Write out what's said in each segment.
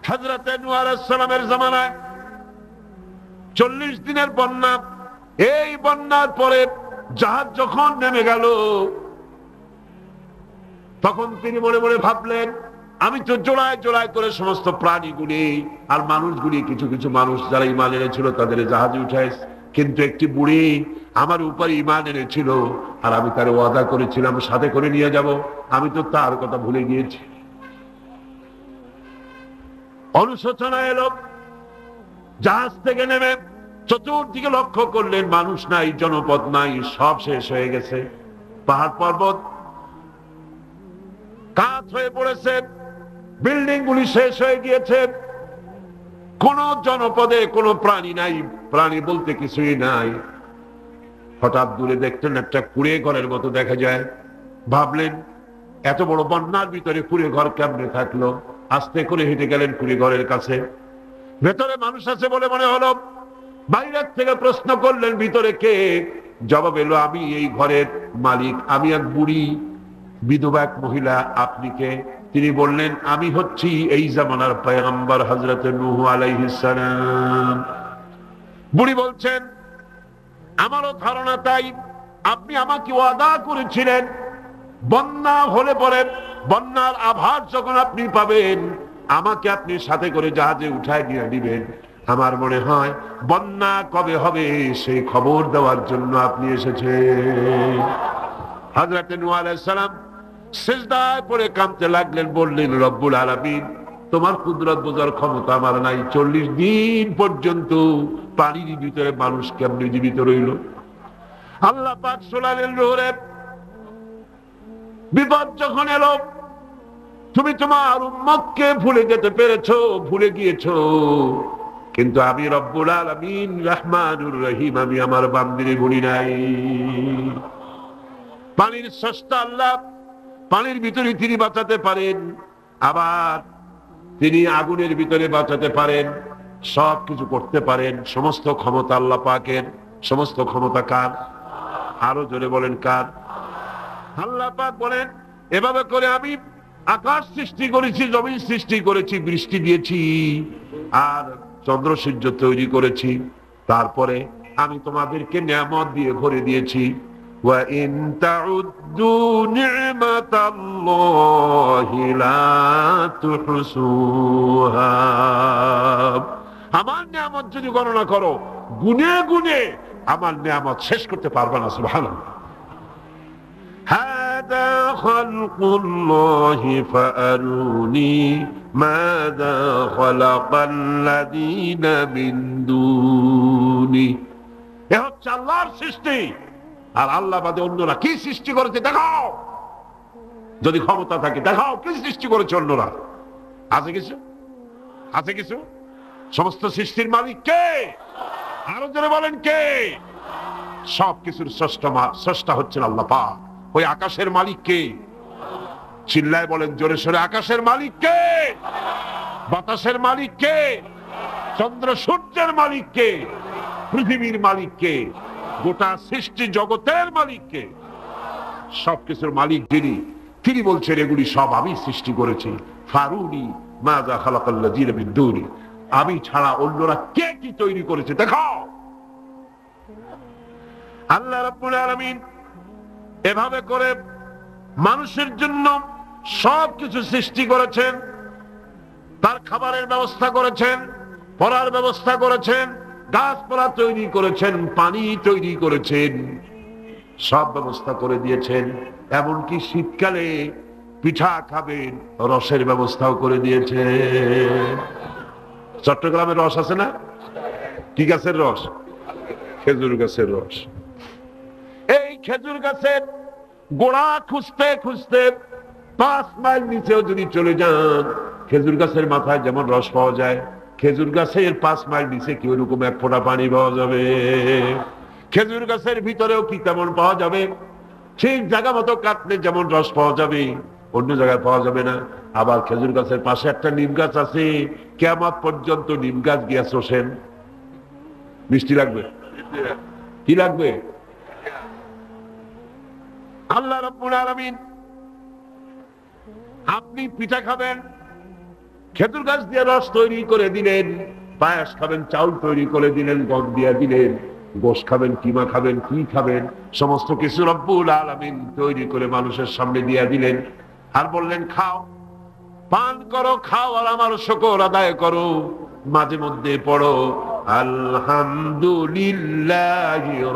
হযরতে নূহ আলাইহিস সালামের জামানায় 40 দিনের বন্যা। এই বন্যার পরে জাহাজ যখন নেমে গেল, তখন তিনি মনে মনে ভাবলেন, আমি তো জোড়ায় জোড়ায় করে সমস্ত প্রাণীগুলি আর মানুষগুলি, কিছু কিছু মানুষ যারা ঈমান এনেছিল তাদের জাহাজে উঠাইছে, কিন্তু একটি বুড়ি আমার উপরে ঈমান এনেছিল আর আমি তার ওয়াদা করেছিলাম সাথে করে নিয়ে যাব, আমি তো তার কথা ভুলে গিয়েছি। অনুশোচনা এলো। জাহাজ থেকে নেমে চতুর্দিকে লক্ষ্য করলেন, মানুষ নাই, জনপদ নাই, সব শেষ হয়ে গেছে। পাহাড় পর্বত কাত হয়ে পড়েছে, বিল্ডিং গুলি শেষ হয়ে গিয়েছে, কোন জনপদে কোনো প্রাণী নাই, প্রাণী বলতে কিছুই নাই। হঠাৎ দূরে দেখলেন একটা কুড়ে ঘরের মতো দেখা যায়। ভাবলেন, এত বড় বন্যার ভিতরে কুড়ে ঘর কেমনে থাকলো? আস্তে করে হেঁটে গেলেন কুড়ে ঘরের কাছে। ভেতরে মানুষ আছে বলে মনে হলো। বাইরের থেকে প্রশ্ন করলেন, ভিতরে কে? জবাব এলো, আমি এই ঘরের মালিক, আমি এক বুড়ি বিধবা এক মহিলা, আপনি কে? তিনি বললেন, আমি হচ্ছি এই জামানার পয়গম্বর হযরত নূহ আলাইহিস সালাম। বুড়ি বলছেন, আমারও ধারণা তাই। আপনি আমাকে ওয়াদা করেছিলেন বন্যা হলে পরে, বন্যার আভাস যখন আপনি পাবেন, আমাকে আপনি সাথে করে জাহাজে উঠায় নিয়ে দিবেন। আমার মনে হয় বন্যা কবে হবে সেই খবর দেওয়ার জন্য আপনি এসেছেন। হযরত নূহ আলাইহিস সালাম সিজদায় পড়ে কাঁদতে লাগলেন, বললেন, রব্বুল আলামিন, তোমার কুদরত বোঝার ক্ষমতা আমার নাই। 40 দিন পর্যন্ত পানির ভিতরে মানুষ কেমনে জীবিত রইল? আল্লাহ পাক শোনালেন, নূহরে, বিপদ যখন এলো, তুমি তোমার উম্মতকে ভুলে যেতে পেরেছো, ভুলে গিয়েছো, কিন্তু আমি রব্বুল আলামিন রহমানুর রহিম, আমি আমার বান্দিরে ভুলি নাই। পানির স্রষ্টা আল্লাহ, পানির ভিতরে তিনি বাঁচাতে পারেন, আবার তিনি আগুনের ভিতরে বাঁচাতে পারেন, সব কিছু করতে পারেন। সমস্ত ক্ষমতা আল্লাহ পাকের। সমস্ত ক্ষমতা কার? আরো জোরে বলেন, কার? আল্লাহ পাক বলেন, এভাবে করে আমি আকাশ সৃষ্টি করেছি, জমিন সৃষ্টি করেছি, বৃষ্টি দিয়েছি আর চন্দ্র সূর্য তৈরি করেছি, তারপরে আমি তোমাদেরকে নিয়ামত দিয়ে ভরে দিয়েছি। ওয়া ইন তাউদ্দু নি'মাতাল্লাহি লা তুহসুহা। আমার নিয়ামত যদি গণনা করো, গুনে গুনে আমার নিয়ামত শেষ করতে পারবে না। সুবহানাল্লাহ। হাদা খালকুল্লাহি ফাআরুনি মাযা খালাকাল্লাযীনা মিন দুনি। এ হচ্ছে আল্লাহর সৃষ্টি, আর আল্লাহ বাদে অন্যরা কি সৃষ্টি করেছে দেখাও। যদি ক্ষমতা থাকে দেখাও কি সৃষ্টি করেছে অন্যরা। আছে কিছু? আছে কিছু? সমস্ত সৃষ্টির মালিক কে? আরো জোরে বলেন, কে? সব কিছুর স্রষ্টা হচ্ছেন আল্লাহ পাক। ওই আকাশের মালিক কে? চিল্লায় বলেন জোরে সোরে, আকাশের মালিক কে? বাতাসের মালিক কে? চন্দ্র সূর্যের মালিক কে? পৃথিবীর মালিক কে? গোটা সৃষ্টি জগতের মালিক কে? সবকিছুর মালিক যিনি, তিনি বলছেন এগুলি সব আমি সৃষ্টি করেছি। ফারুনি মাযা খালাকাল্লাযীনা মিন দুনি। আমি ছাড়া অন্যরা কে কি তৈরি করেছে দেখাও। আল্লাহ রাব্বুল আলামিন এভাবে করে মানুষের জন্য সবকিছু সৃষ্টি করেছেন। তার খাবারের ব্যবস্থা করেছেন, পড়ার ব্যবস্থা করেছেন, গাছপালা তৈরি করেছেন, পানি তৈরি করেছেন, সব ব্যবস্থা করে দিয়েছেন। এমনকি শীতকালে পিঠা খাবেন, রসের ব্যবস্থাও করে দিয়েছেন। চট্টগ্রামের রস আছে না? কি গাছের রস? খেজুর গাছের রস। এই খেজুর গাছের গোড়া খুঁজতে খুঁজতে 5 মাইল নিচেও যদি চলে যান, খেজুর গাছের মাথায় যেমন রস পাওয়া যায়, খেজুর গাছের 5 মাইল নিচে কি ওরকম এক ফোঁটা পানি পাওয়া যাবে? খেজুর গাছের ভিতরেও কি তেমন পাওয়া যাবে? ঠিক জায়গা মতো কাটলে যেমন রস পাওয়া যাবে, অন্য জায়গায় পাওয়া যাবে না। আবার খেজুর গাছের পাশে একটা নিম গাছ আছে, কিয়ামত পর্যন্ত নিম গাছ গিয়া চষেন, মিষ্টি লাগবে। কি লাগবে? আল্লাহ রাব্বুল আলামিন, আপনি পিঠা খাবেন, খেজুর গাছ দিয়ে রস তৈরি করে দিলেন, পায়েস খাবেন, চাউল তৈরি করে দিলেন, গম দিয়ে দিলেন, গোশ খাবেন, কিমা খাবেন, কি খাবেন, সমস্ত কিছু রব্বুল আলামিন তৈরি করে মানুষের সামনে দিয়ে দিলেন। আর বললেন খাও, পান করো, খাও, আর আমার শুকর আদায় করো। মাঝে মধ্যে পড়ো আলহামদুলিল্লাহি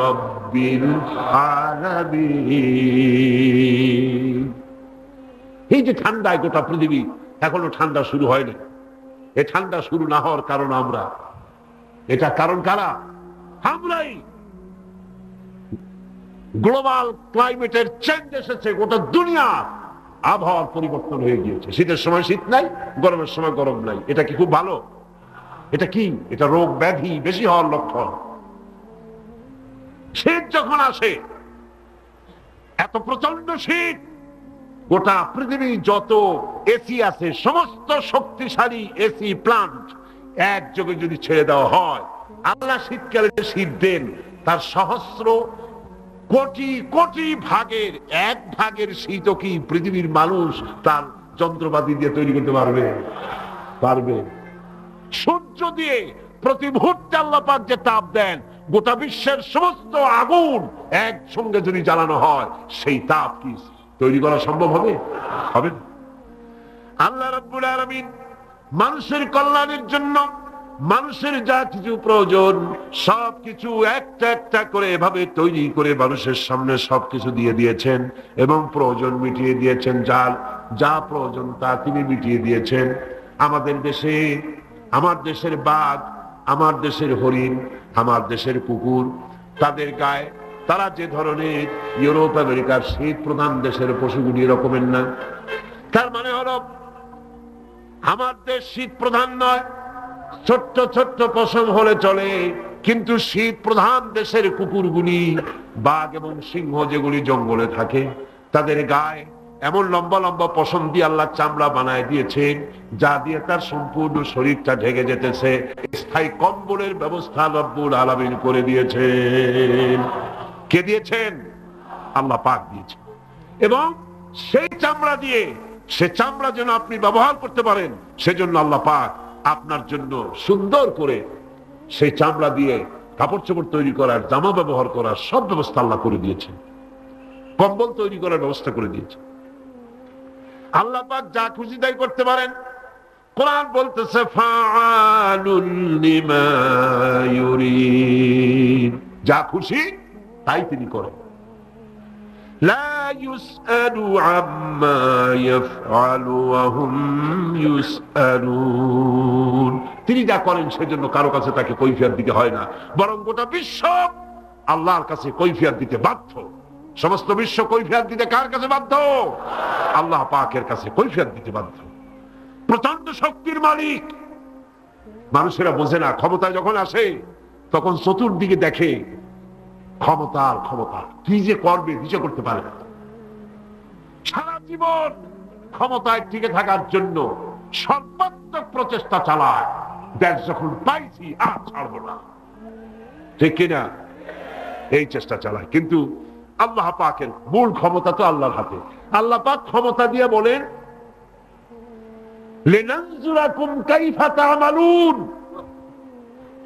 রাব্বিল আলামিন। এই যে ঠান্ডায় গোটা পৃথিবী, এখনো ঠান্ডা শুরু হয়নি। এই ঠান্ডা শুরু না হওয়ার কারণ আমরা, এটা কারণ কারা? আমরাই। গ্লোবাল ক্লাইমেটের চেঞ্জ এসেছে, গোটা দুনিয়া আবহাওয়ার পরিবর্তন হয়ে গিয়েছে। শীতের সময় শীত নাই, গরমের সময় গরম নাই। এটা কি খুব ভালো? এটা কি? এটা রোগ ব্যাধি বেশি হওয়ার লক্ষণ। শীত যখন আসে, এত প্রচন্ড শীত, গোটা পৃথিবী যত এসি আছে, সমস্ত শক্তিশালী এসি প্লান্ট একযোগে যদি ছেড়ে দেওয়া হয়, আল্লাহ শীতকালে শীত দেন, তার সহস্র কোটি কোটি ভাগের এক ভাগের শীতও কি পৃথিবীর মানুষ তার যন্ত্রপাতি দিয়ে তৈরি করতে পারবে? পারবে। সূর্য দিয়ে প্রতি মুহূর্তে আল্লাহ পাক যে তাপ দেন, গোটা বিশ্বের সমস্ত আগুন একসঙ্গে যদি জ্বালানো হয়, সেই তাপ কি তৈরি করা সম্ভব হবে? হবে না। আল্লাহ রাব্বুল আলামিন মানুষের কল্যাণের জন্য মানুষের যা কিছু প্রয়োজন সবকিছু একটা একটা করে এভাবে তৈরি করে মানুষের সামনে সবকিছু দিয়ে দিয়েছেন এবং প্রয়োজন মিটিয়ে দিয়েছেন। যার যা প্রয়োজন তা তিনি মিটিয়ে দিয়েছেন। আমাদের দেশে, আমার দেশের বাঘ, আমার দেশের হরিণ, আমার দেশের কুকুর, তাদের গায়ে তারা যে ধরনের ইউরোপ আমেরিকার শীত প্রধান দেশের পশুগুলি এরকমের না। তার মানে হলো আমার দেশ শীত প্রধান নয়, ছোট্ট ছোট্ট পশম হলে চলে, কিন্তু শীত প্রধান দেশের কুকুরগুলি, বাঘ এবং সিংহ যেগুলি জঙ্গলে থাকে, তাদের গায়ে এমন লম্বা লম্বা পশম দিয়ে আল্লাহ চামড়া বানায় দিয়েছেন, যা দিয়ে তার সম্পূর্ণ শরীরটা ঢেকে যেতেছে। স্থায়ী কম্বলের ব্যবস্থা রব্বুল আলামিন করে দিয়েছেন। কে দিয়েছেন? আল্লাহ পাক দিয়েছেন। এবং সেই চামড়া দিয়ে, সে চামড়া যেন আপনি ব্যবহার করতে পারেন, সেজন্য আল্লাহ পাক আপনার জন্য সুন্দর করে সেই চামড়া দিয়ে কাপড় চোপড় তৈরি করার, জামা ব্যবহার করার সব ব্যবস্থা আল্লাহ করে দিয়েছেন। কম্বল তৈরি করার ব্যবস্থা করে দিয়েছেন। আল্লাহ পাক যা খুশি তাই করতে পারেন। কোরআন বলতেছে ফাআলুন লিমা ইউরিদ, যা খুশি তাই তিনি করেন। লা ইউসআলু আম্মা ইয়াফআলু ওয়া হুম ইউসআলুন, তিনি যা করেন সেজন্য কারো কাছে তাকে কৈফিয়ত দিতে হয় না, বরং গোটা বিশ্ব আল্লাহর কাছে কৈফিয়ত দিতে বাধ্য। সমস্ত বিশ্ব কৈফিয়ত দিতে কার কাছে বাধ্য? আল্লাহ পাকের কাছে কৈফিয়ত দিতে বাধ্য। প্রচন্ড শক্তির মালিক। মানুষেরা বোঝে না, ক্ষমতায় যখন আসে তখন চতুর্দিকে দেখে ক্ষমতার ক্ষমতা, কি যে করবে কিছু করতে পারে না। সারা জীবন ক্ষমতায় টিকে থাকার জন্য সর্বাত্মক প্রচেষ্টা চালায়, দেশ যখন পাইছি আর ছাড়বো না, ঠিক কিনা? এই চেষ্টা চালায়। কিন্তু আল্লাহ পাকের মূল ক্ষমতা তো আল্লাহর হাতে। আল্লাহ পাক ক্ষমতা দিয়ে বলেন লিনানজুরাকুম কাইফা তা'মালুন,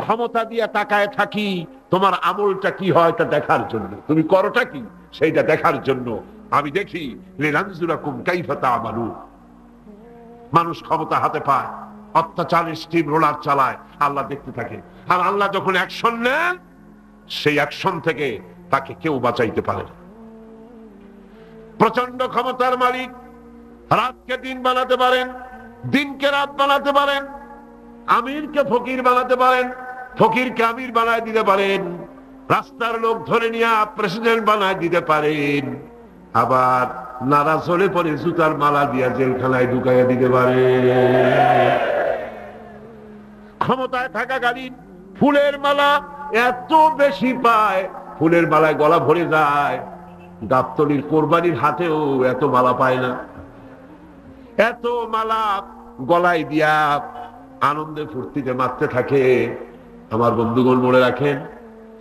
ক্ষমতা দিয়ে তাকায় থাকি তোমার আমলটা কি হয় তা দেখার জন্য, তুমি করোটা কি সেইটা দেখার জন্য আমি দেখি। লিনানজুরাকুম কাইফা তা'মালুন। মানুষ ক্ষমতা হাতে পায়, অত্যাচারের স্টিম রোলার চালায়, আল্লাহ দেখতে থাকে। আর আল্লাহ যখন অ্যাকশন নেন, সেই অ্যাকশন থেকে তাকে কেউ বাঁচাইতে পারে না। প্রচন্ড ক্ষমতার মালিক। রাতকে দিন বানাতে পারেন, দিনকে রাত বানাতে পারেন, আমিরকে ফকির বানাতে পারেন, ফকিরকে আমির বানায় দিতে পারেন, রাস্তার লোক ধরে নিয়ে প্রেসিডেন্ট বানায় দিতে পারেন, আবার নারাজ হলে পরে জুতার মালা দিয়া জেলখানায় ঢুকাইয়া দিতে পারেন। ক্ষমতায় থাকাকালীন ফুলের মালা এত বেশি পায়, ফুলের মালায় গলা ভরে যায়। গাবতলীর কোরবানির হাতেও এত মালা পায় না। এত মালা গলায় দিয়া আনন্দে ফুর্তিতে মারতে থাকে। আমার বন্ধুগণ মনে রাখেন,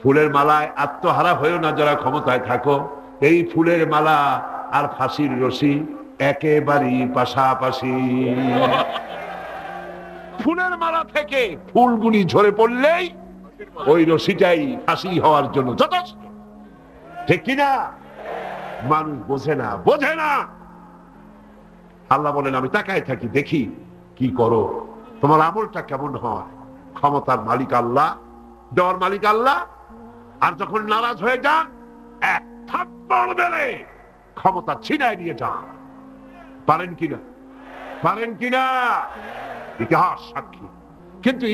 ফুলের মালায় আত্মহারা হয়েও না যারা ক্ষমতায় থাকো। এই ফুলের মালা আর ফাঁসির রশি একেবারেই পাশাপাশি। ফুলের মালা থেকে ফুলগুলি ঝরে পড়লেই ওই রশিটাই ফাঁসি হওয়ার জন্য যথেষ্ট, ঠিক কিনা? মানুষ বোঝে না। আল্লাহ বলেন আমি তাকায় থাকি, দেখি কি করো, তোমার আমলটা কেমন হয়। ক্ষমতার মালিক আল্লাহ, দেওয়ার মালিক আল্লাহ। আর যখন নারাজ হয়ে যান, এক থাপ্পড় মেরে ক্ষমতা ছিনায় নিয়ে যান। পারেন কিনা? ইতিহাস সাক্ষী। কিন্তু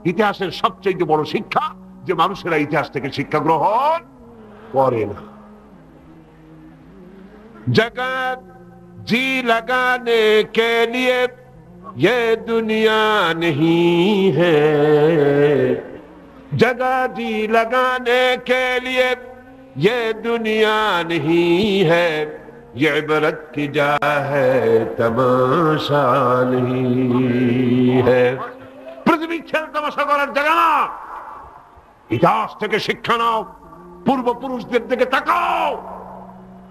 ইতিহাসের সবচেয়ে বড় শিক্ষা যে মানুষেরা ইতিহাস থেকে শিক্ষা গ্রহণ করে না। जगत जी लगाने के लिए ये दुनिया नहीं है, जगह जी लगाने के लिए ये दुनिया नहीं है, ये इबरत की जा है तमाशा नहीं है। पृथ्वी खेल तमाशा করার জায়গা না। ইতিহাস থেকে শিক্ষা নাও, পূর্বপুরুষদের দিকে তাকাও।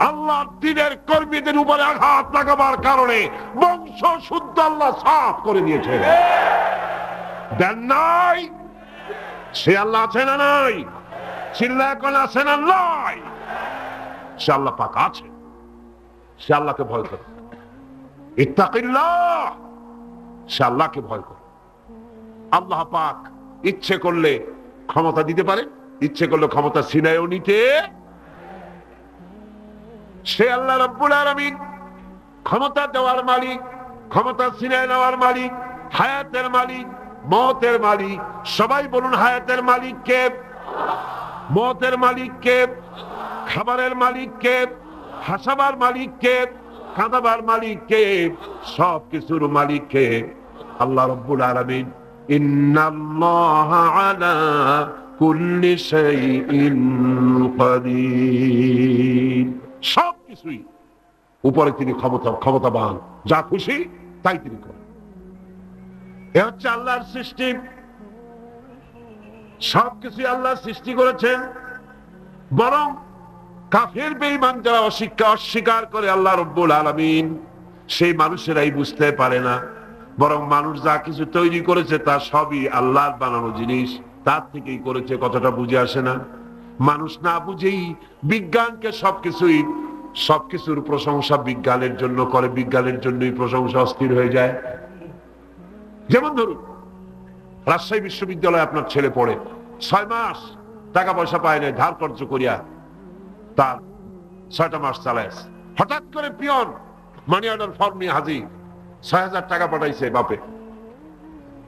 আল্লাহ দ্বীনের কর্মীদের উপরে আঘাত লাগাবার কারণে বংশ শুদ্ধ আল্লাহ সাফ করে দিয়েছে। দেন নাই? সে আল্লাহ আছে না নাই? চিল্লা এখন আছে না নাই? সে আল্লাহ পাক আছে। সে আল্লাহকে ভয় করে। ইত্তাকিল্লাহ, সে আল্লাহকে ভয় করে। আল্লাহ পাক ইচ্ছে করলে ক্ষমতা দিতে পারে, ইচ্ছে করলে ক্ষমতা ছিনায়ও নিতে। সে আল্লাহ রাব্বুল আলামিন ক্ষমতা দেওয়ার মালিক, ক্ষমতা ছিনায় নেওয়ার মালিক, হায়াতের মালিক, মওতের মালিক। সবাই বলুন হায়াতের মালিক কে? মওতের মালিক কে? খাবারের মালিক কে? হাসাবার মালিক কে? কাঁদাবার মালিক কে? সব কিছুর মালিক কে? আল্লাহ রাব্বুল আলামিন। ইন্নাল্লাহা আলা কুল্লি শাইইন কাদির। সবকিছুই উপরে তিনি ক্ষমতাবান, যা খুশি তাই তিনি করেন। এ হচ্ছে আল্লাহর সৃষ্টি। সবকিছুই আল্লাহ সৃষ্টি করেছেন। বরং কাফের বেঈমান যারা অস্বীকার করে আল্লাহ রাব্বুল আলামিন, সেই মানুষেরাই বুঝতে পারে না। বরং মানুষ যা কিছু তৈরি করেছে তা সবই আল্লাহর বানানো জিনিস, তার থেকেই করেছে। কথাটা বুঝে আসে না? মানুষ না বুঝেই বিজ্ঞানকে সবকিছুর প্রশংসা বিজ্ঞানের জন্য করে, বিজ্ঞানের জন্যই প্রশংসা অস্থির হয়ে যায়। যেমন ধরুন রাজশাহী বিশ্ববিদ্যালয়ে আপনার ছেলে পড়ে, 6 মাস টাকা পয়সা পায় না, ধার কর্জ করিয়া তার 6টা মাস চালায়। হঠাৎ করে পিয়ন মানি অর্ডার ফর্ম নিয়ে হাজির, 6,000 টাকা পাঠাইছে বাপে।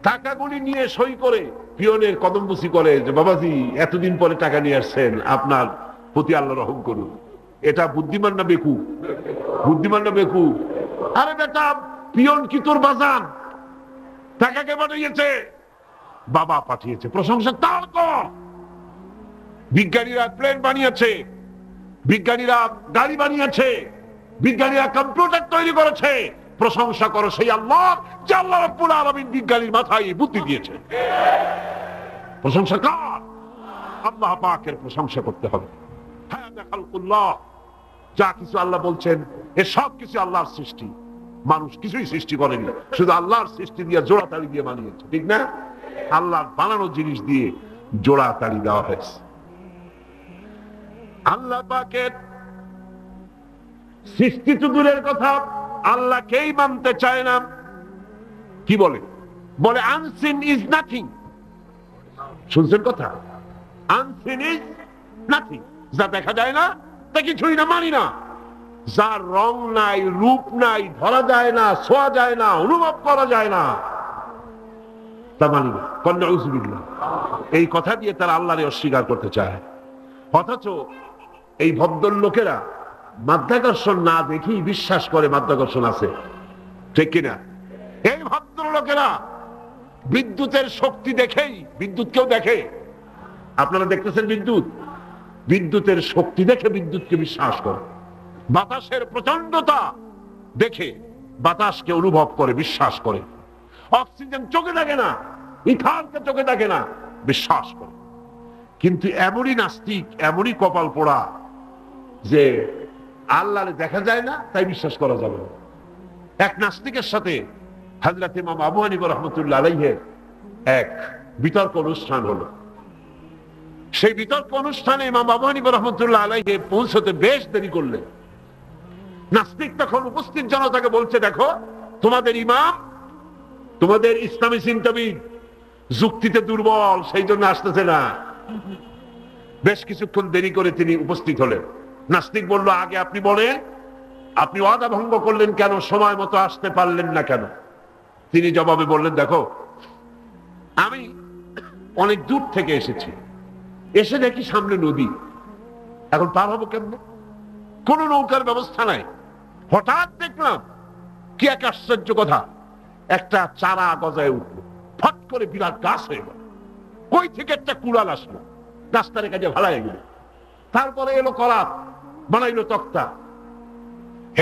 টাকাগুলি নিয়ে সই করে পিয়নের কদমবুসি করে যে বাবাজি এতদিন পরে টাকা নিয়ে আসছেন, আপনার প্রতি আল্লাহ রহম করুন। এটা বুদ্ধিমান না বেকুব? বুদ্ধিমান না বেকুব? আরে বেটা, পিয়ন কি তোর বাজান? টাকা কে পাঠিয়েছে? বাবা পাঠিয়েছে, প্রশংসা তার কর। বিজ্ঞানীরা প্লেন বানিয়েছে, বিজ্ঞানীরা গাড়ি বানিয়েছে, বিজ্ঞানীরা কম্পিউটার তৈরি করেছে, প্রশংসা করো সেই আল্লাহ যে আল্লাহ রাব্বুল আলামিন বিজ্ঞানীর মাথায় বুদ্ধি দিয়েছে। প্রশংসা কার? আল্লাহ পাকের প্রশংসা করতে হবে। হাদা খালকুল্লাহ, যা কিছু আল্লাহ বলছেন এ সব কিছু আল্লাহর সৃষ্টি। মানুষ কিছুই সৃষ্টি করেনি, শুধু আল্লাহর সৃষ্টি দিয়ে জোড়া তালি দিয়ে বানিয়েছে, ঠিক না? আল্লাহর বানানো জিনিস দিয়ে জোড়া তালি দেওয়া হয়েছে। আল্লাহ পাকের সৃষ্টি তো দূরের কথা, আল্লাহকেই মানতে চায় না। কি বলে? বলে আনসিন ইজ নাথিং। শুনছেন কথা? আনসিন ইজ নাথিং, যা দেখা যায় না তা কিছুই না, মানি না। যার রং নাই, রূপ নাই, ধরা যায় না, ছোঁয়া যায় না, অনুভব করা যায় না, তা মানি না। নাউযুবিল্লাহ। এই কথা দিয়ে তারা আল্লাহরে অস্বীকার করতে চায়। অথচ এই ভদ্রলোকেরা মাধ্যাকর্ষণ না দেখেই বিশ্বাস করে মাধ্যাকর্ষণ আছে, ঠিক কিনা? এই ভদ্রলোকেরা বিদ্যুতের শক্তি দেখেই, বিদ্যুৎকেও দেখে। আপনারা দেখতেছেন বিদ্যুতের শক্তি দেখে বিদ্যুৎকে বিশ্বাস করে। বাতাসের প্রচন্ডতা দেখে বাতাসকে অনুভব করে, বিশ্বাস করে। অক্সিজেন চোখে দেখে না, ইথারকে চোখে দেখে না, বিশ্বাস করে। কিন্তু এমনই নাস্তিক, এমনই কপাল পোড়া যে আল্লাহরে দেখা যায় না তাই বিশ্বাস করা যাবে না। এক নাস্তিকের সাথে হযরত ইমাম আবু হানিফা রাহমাতুল্লাহ আলাইহি এক বিতর্ক অনুষ্ঠান হলো। সেই বিতর্ক অনুষ্ঠানে ইমাম আবু হানিফা রাহমাতুল্লাহ আলাইহি পৌঁছতে বেশ দেরি করলেন। নাস্তিক তখন উপস্থিত জনতাকে বলছে, দেখো তোমাদের ইমাম, তোমাদের ইসলামী চিন্তাবিদ যুক্তিতে দুর্বল, সেই জন্য আসতেছে না। বেশ কিছুক্ষণ দেরি করে তিনি উপস্থিত হলেন। নাস্তিক বলল, আগে আপনি বলেন, আপনি ওয়াদা ভঙ্গ করলেন কেন, সময় মতো আসতে পারলেন না কেন? তিনি জবাবে বললেন, দেখো আমি অনেক দূর থেকে এসেছি, এসে দেখি সামনে নদী, এখন পার হবো কেমনে? কোন নৌকার ব্যবস্থা নাই। হঠাৎ দেখলাম কি এক আশ্চর্য কথা, একটা চারা গজায় উঠলো, ফট করে বিরাট গাছ হয়ে গেল। কই থেকে একটা কুড়াল আসলো, রাস্তার কাজে ভাড়ায় গেল। তারপরে এলো করাত, বানাইলো তক্তা,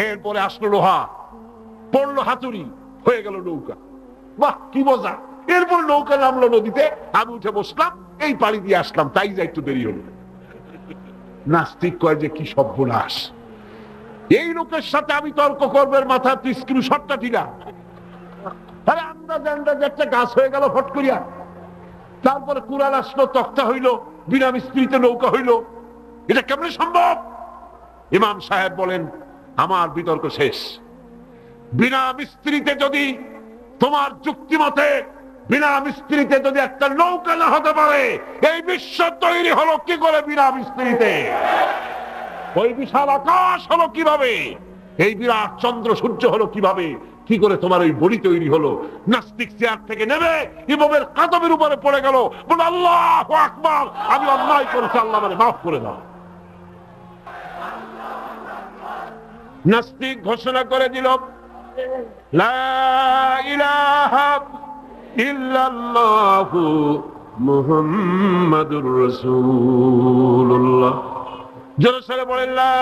এরপরে আসলো লোহা, পড়লো হাতুড়ি, হয়ে গেল নৌকা। বাহ কি মজা! এরপর নৌকা নামলো নদীতে, আমি উঠে বসলাম, এই পাড়ি দিয়ে আসলাম, তাই যা একটু দেরি হলো। নাস্তিক কয় যে কি সর্বনাশ, এই লোকের সাথে আমি তর্ক করবার মাথা তুই স্ক্রু শটটা ঠিকা। আরে আন্দাজে আন্দাজে একটা গাছ হয়ে গেল ফট করিয়া, তারপরে কুড়াল আসলো, তক্তা হইলো, বিনা মিস্ত্রিতে নৌকা হইলো, এটা কেমনে সম্ভব? ইমাম সাহেব বলেন, আমার বিতর্ক শেষ। বিনা মিস্ত্রিতে যদি, তোমার যুক্তি মতে বিনা মিস্ত্রিতে যদি একটা নৌকা না হতে পারে, এই বিশ্ব তৈরি হলো কি করে বিনা মিস্ত্রিতে? ওই বিশাল আকাশ হলো কিভাবে? এই বিরাট চন্দ্র সূর্য হলো কিভাবে? কি করে তোমার ওই বডি তৈরি হলো? নাস্তিক চেয়ার থেকে নেমে ইমামের কাদমের উপরে পড়ে গেল, বলে আল্লাহু আকবার, আমি অন্যায় করেছি, আল্লাহ আমাকে মাফ করে দাও। নাস্তিক ঘোষণা করে দিল, লা ইলাহা ইল্লাল্লাহু মুহাম্মাদুর রাসূলুল্লাহ। জোরে সরে বলেন, লা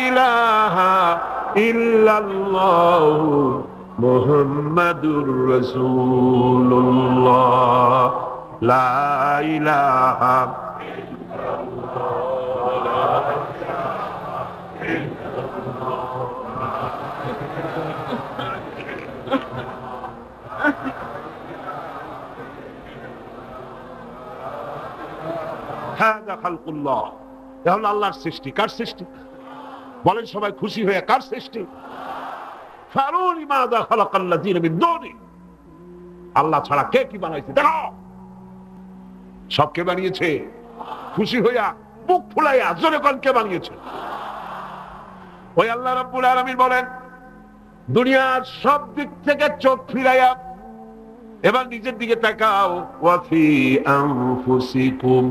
ইলাহা ইল্লাল্লাহু মুহাম্মাদুর রাসূলুল্লাহ, লা ইলাহা হাদা খালকুল্লাহ। এখন আল্লাহর সৃষ্টি। কার সৃষ্টি? বলেন সবাই খুশি হয়ে, কার সৃষ্টি? ফারুনি মাযা খালাকাল্লাযীনা মিন দুনি। আল্লাহ ছাড়া কে কি বানাইছে দেখো। সব কে বানিয়েছে? খুশি হইয়া বুক ফুলাইয়া জোরে কোন কে বানিয়েছে? ওই আল্লাহ রাব্বুল আলামিন বলেন, দুনিয়ার সব দিক থেকে চোখ ফিরাইয়া এবার নিজের দিকে তাকাও। ওয়াফি আনফুসিকুম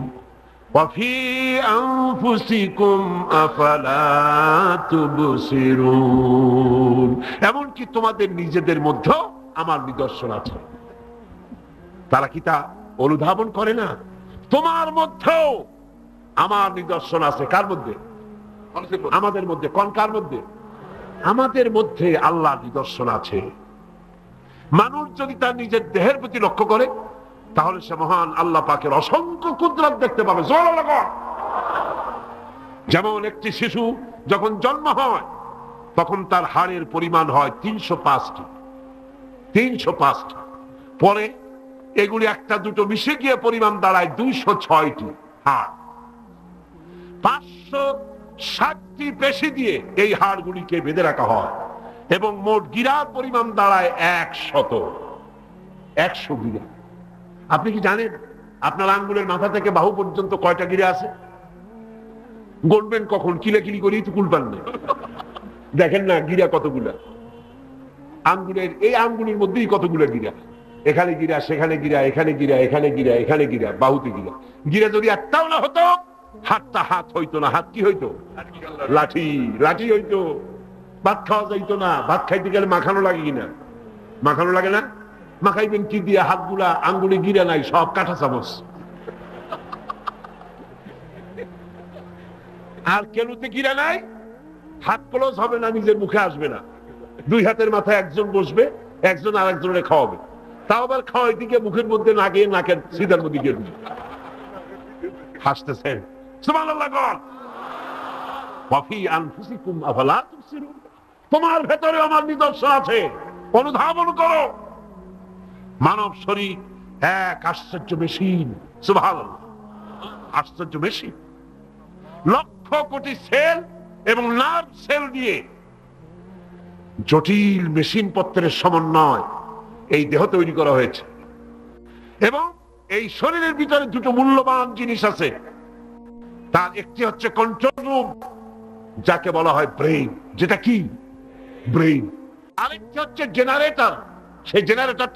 ওয়াফি আনফুসিকুম আফালা তুবসিরুন। এমনকি তোমাদের নিজেদের মধ্যেও আমার নিদর্শন আছে। তারা কি তা অনুধাবন করে না? তোমার মধ্যেও আমার নিদর্শন আছে। কার মধ্যে? আমাদের মধ্যে। কোন কার মধ্যে? আমাদের মধ্যে আল্লাহর নিদর্শন আছে। মানুষ যদি তার নিজের দেহের প্রতি লক্ষ্য করে, তাহলে সে মহান আল্লাহ পাকের অসংখ্য কুদরত দেখতে পাবে। যেমন একটি শিশু যখন জন্ম হয়, তখন তার হাড়ের পরিমাণ হয় 305টি। 305টি। পরে এগুলি একটা দুটো মিশে গিয়ে পরিমাণ দাঁড়ায় 206টি হাড়। 560টি পেশি দিয়ে এই হাড়গুলিকে বেঁধে রাখা হয় এবং মোট গিরার পরিমাণ দাঁড়ায় 100 গিরা। আপনি কি জানেন আপনার আঙ্গুলের মাথা থেকে বাহু পর্যন্ত কয়টা গিরা আছে? গণবেন কখন? কিলাকিলি করেই তো কুল পান না। দেখেন না গিরা কতগুলা। আঙ্গুলের এই আঙ্গুলের মধ্যেই কতগুলা গিরা। এখানে গিরা, সেখানে গিরা, এখানে গিরা, এখানে গিরা, এখানে গিরা, বাহুতে গিরা। গিরা যদি একটাও না হতো, হাতটা হাত হইতো না। হাত কি হইতো? লাঠি। লাঠি হইতো। ভাত খাওয়া যাইতো না। ভাত খাইতে গেলে মাখানো লাগে কিনা? মাখানো লাগে না? মাখাইবেন কি দিয়ে? হাতগুলা, আঙ্গুলে গিরা নাই, সব কাঁটা চামচ। আর কেলুতে গিরা নাই, হাত ক্লোজ হবে না, নিজের মুখে আসবে না। দুই হাতের মাথায় একজন বসবে, একজন আর একজনের খাওয়াবে। তাও আবার খাওয়াই দিকে মুখের মধ্যে না গিয়ে নাকের সিধার মধ্যে গিয়ে হাসতেছেন। সুবহানাল্লাহ। ওয়াফি আনফুসিকুম আফালা তুবসিরুন। তোমার ভেতরে আমার নিদর্শন আছে, অনুধাবন করো। মানব শরীর এক আশ্চর্য মেশিন, সুবহানাল্লাহ, আশ্চর্য মেশিন। লক্ষ কোটি সেল এবং নার্ভ সেল দিয়ে জটিল মেশিন পত্রের সমন্বয় এই দেহ তৈরি করা হয়েছে। এবং এই শরীরের ভিতরে দুটো মূল্যবান জিনিস আছে। তার একটি হচ্ছে কন্ট্রোল রুম, যাকে বলা হয় ব্রেইন, যেটা কি ব্রেইন। আরেকটি হচ্ছে জেনারেটর, সেই জেনারেটর